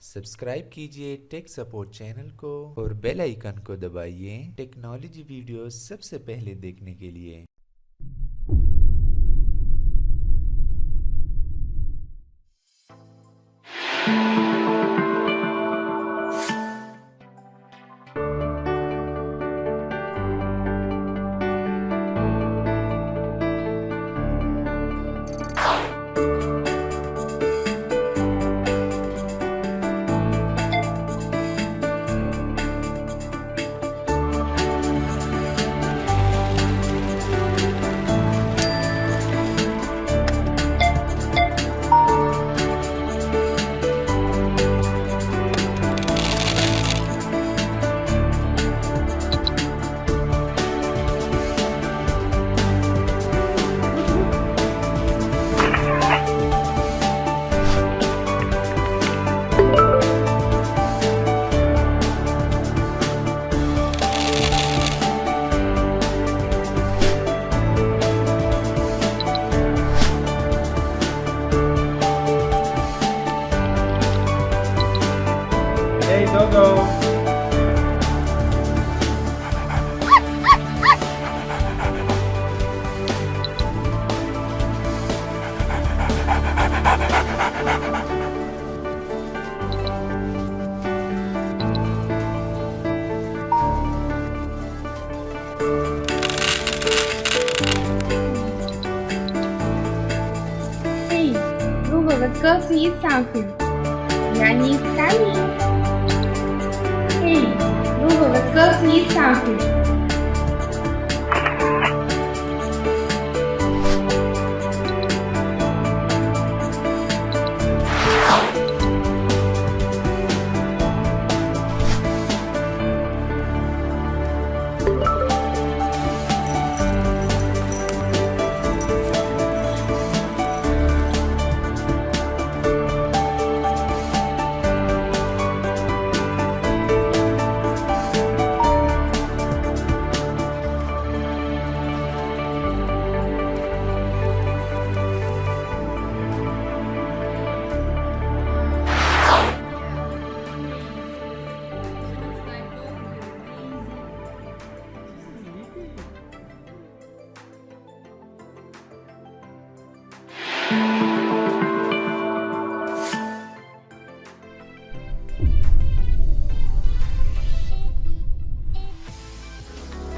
Subscribe कीजिए tech support channel को और बेल आइकन को दबाइए टेक्नोलॉजी वीडियोस सबसे पहले देखने के लिए। Hey, Dogo. Hey, Google, let's go to eat something. Granny's coming. Hey, Google, let's go to eat something.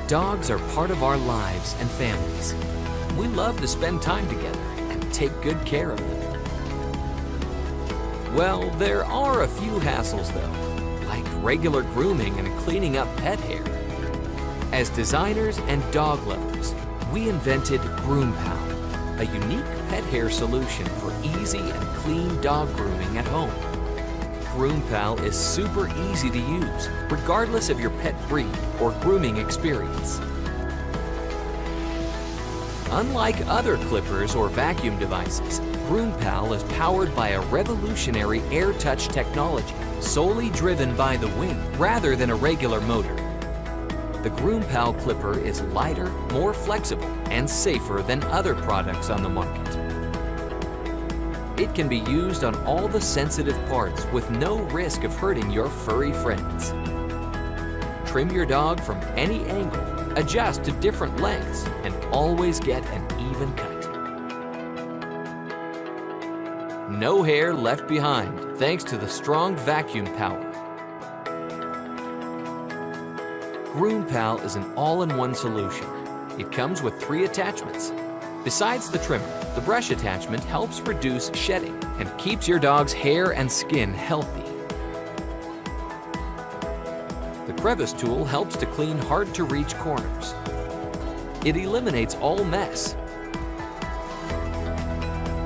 Dogs are part of our lives and families. We love to spend time together and take good care of them. Well, there are a few hassles though, like regular grooming and cleaning up pet hair. As designers and dog lovers, we invented GroomPal, a unique pet hair solution for easy and clean dog grooming at home. GroomPal is super easy to use, regardless of your pet breed or grooming experience. Unlike other clippers or vacuum devices, GroomPal is powered by a revolutionary air touch technology, solely driven by the wind rather than a regular motor. The GroomPal clipper is lighter, more flexible, and safer than other products on the market. It can be used on all the sensitive parts with no risk of hurting your furry friends. Trim your dog from any angle, adjust to different lengths, and always get an even cut. No hair left behind thanks to the strong vacuum power. GroomPal is an all-in-one solution. It comes with 3 attachments. Besides the trimmer, the brush attachment helps reduce shedding and keeps your dog's hair and skin healthy. The crevice tool helps to clean hard-to-reach corners. It eliminates all mess.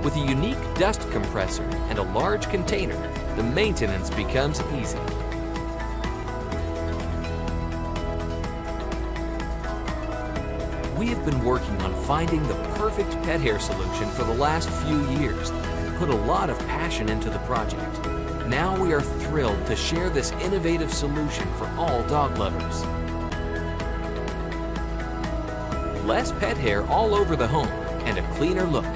With a unique dust compressor and a large container, the maintenance becomes easy. We have been working on finding the perfect pet hair solution for the last few years and put a lot of passion into the project. Now we are thrilled to share this innovative solution for all dog lovers. Less pet hair all over the home and a cleaner look.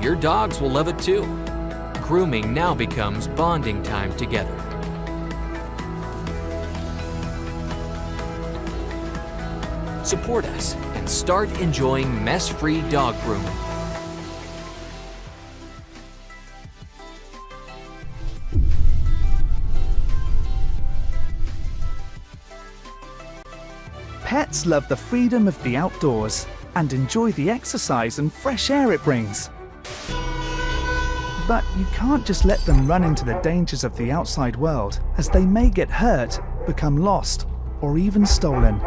Your dogs will love it too. grooming now becomes bonding time together. Support us and start enjoying mess-free dog grooming. Pets love the freedom of the outdoors and enjoy the exercise and fresh air it brings. But you can't just let them run into the dangers of the outside world, as they may get hurt, become lost, or even stolen.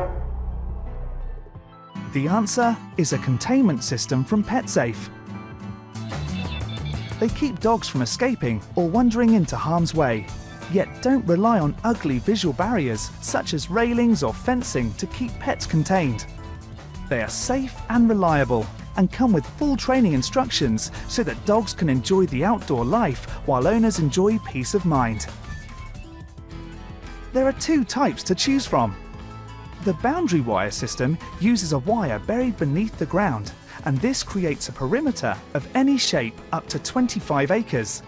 The answer is a containment system from PetSafe. They keep dogs from escaping or wandering into harm's way, yet don't rely on ugly visual barriers such as railings or fencing to keep pets contained. They are safe and reliable and come with full training instructions so that dogs can enjoy the outdoor life while owners enjoy peace of mind. There are two types to choose from. The boundary wire system uses a wire buried beneath the ground, and this creates a perimeter of any shape up to 25 acres.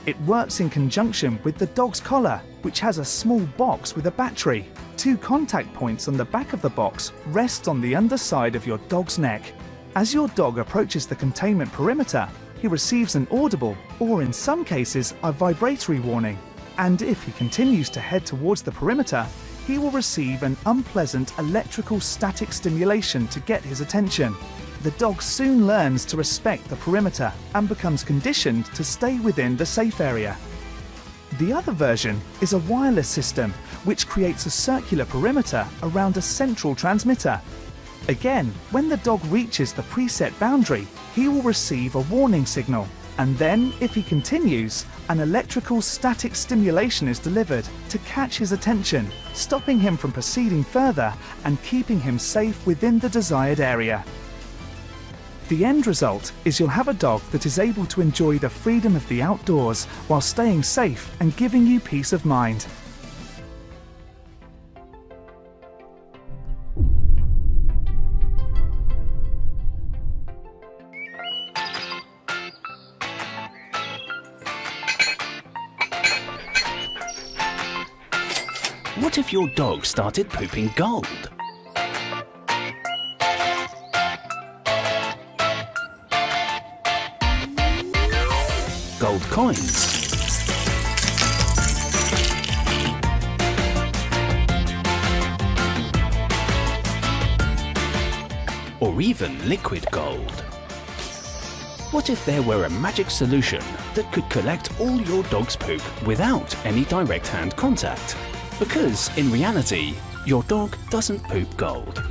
It works in conjunction with the dog's collar, which has a small box with a battery. Two contact points on the back of the box rest on the underside of your dog's neck. As your dog approaches the containment perimeter, he receives an audible, or in some cases, a vibratory warning. And if he continues to head towards the perimeter, he will receive an unpleasant electrical static stimulation to get his attention. The dog soon learns to respect the perimeter and becomes conditioned to stay within the safe area. The other version is a wireless system, which creates a circular perimeter around a central transmitter. Again, when the dog reaches the preset boundary, he will receive a warning signal, and then, if he continues, an electrical static stimulation is delivered to catch his attention, stopping him from proceeding further and keeping him safe within the desired area. The end result is you'll have a dog that is able to enjoy the freedom of the outdoors while staying safe and giving you peace of mind. What if your dog started pooping gold? Gold coins. Or even liquid gold. What if there were a magic solution that could collect all your dog's poop without any direct hand contact? Because, in reality, your dog doesn't poop gold.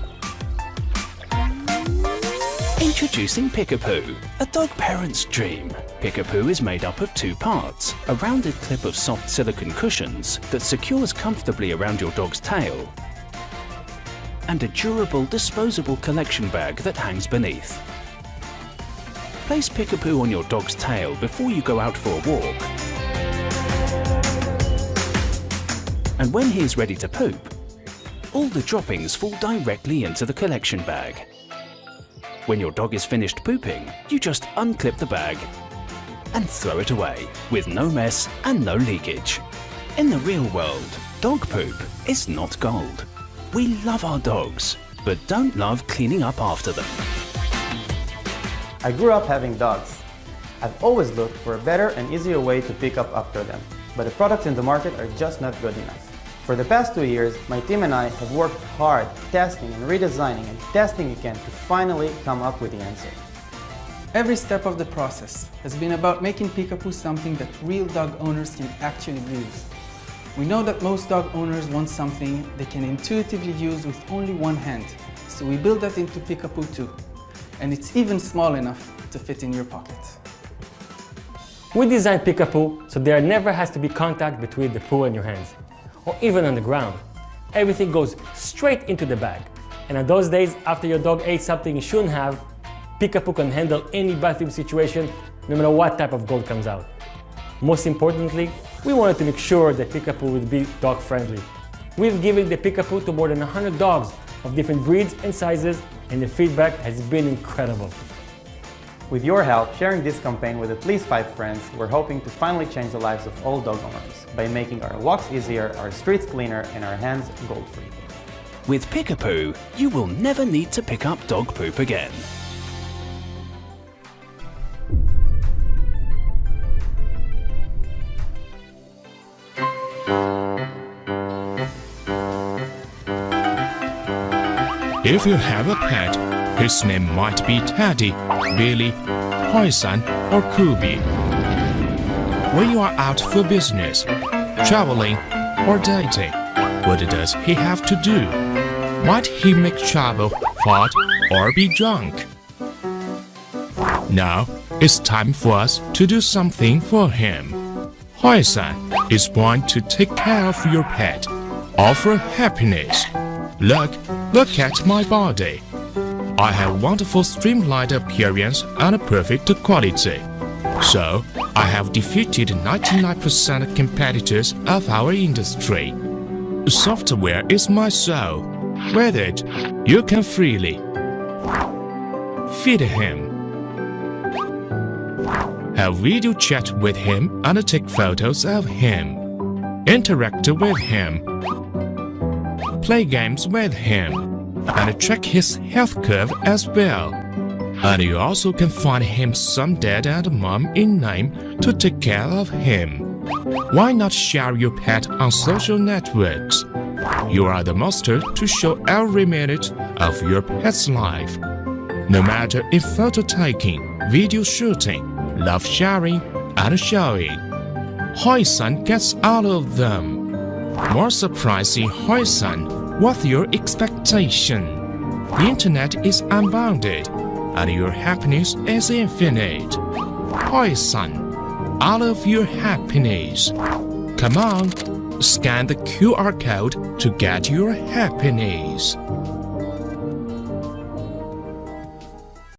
Introducing PickAPoo, a dog parent's dream. PickAPoo is made up of two parts, a rounded clip of soft silicone cushions that secures comfortably around your dog's tail, and a durable disposable collection bag that hangs beneath. Place PickAPoo on your dog's tail before you go out for a walk. And when he is ready to poop, all the droppings fall directly into the collection bag. When your dog is finished pooping, you just unclip the bag and throw it away, with no mess and no leakage. In the real world, dog poop is not gold. We love our dogs, but don't love cleaning up after them. I grew up having dogs. I've always looked for a better and easier way to pick up after them, but the products in the market are just not good enough. For the past 2 years, my team and I have worked hard testing and redesigning and testing again to finally come up with the answer. Every step of the process has been about making PickAPoo something that real dog owners can actually use. We know that most dog owners want something they can intuitively use with only one hand, so we built that into PickAPoo too. And it's even small enough to fit in your pocket. We designed PickAPoo so there never has to be contact between the poo and your hands, or even on the ground. Everything goes straight into the bag. And on those days after your dog ate something you shouldn't have, PickAPoo can handle any bathroom situation, no matter what type of gold comes out. Most importantly, we wanted to make sure that PickAPoo would be dog friendly. We've given the PickAPoo to more than 100 dogs of different breeds and sizes, and the feedback has been incredible. With your help, sharing this campaign with at least 5 friends, we're hoping to finally change the lives of all dog owners by making our walks easier, our streets cleaner, and our hands gold-free. With PickAPoo, you will never need to pick up dog poop again. If you have a pet, his name might be Teddy, Billy, Hoisan, or Kubi. When you are out for business, traveling, or dating, what does he have to do? Might he make trouble, fight, or be drunk? Now, it's time for us to do something for him. Hoisan is born to take care of your pet, offer happiness. Look at my body. I have wonderful streamlined appearance and a perfect quality. So, I have defeated 99% of competitors of our industry. Software is my soul. With it, you can freely feed him, have video chat with him and take photos of him, interact with him, play games with him, and track his health curve as well. And you also can find him some dad and mom in name to take care of him. Why not share your pet on social networks? You are the master to show every minute of your pet's life. No matter if photo taking, video shooting, love sharing, and showing, Hoisan gets all of them. More surprising, Hoisan, what's your expectation? The internet is unbounded, and your happiness is infinite. Hoisan, all of your happiness. Come on, scan the QR code to get your happiness.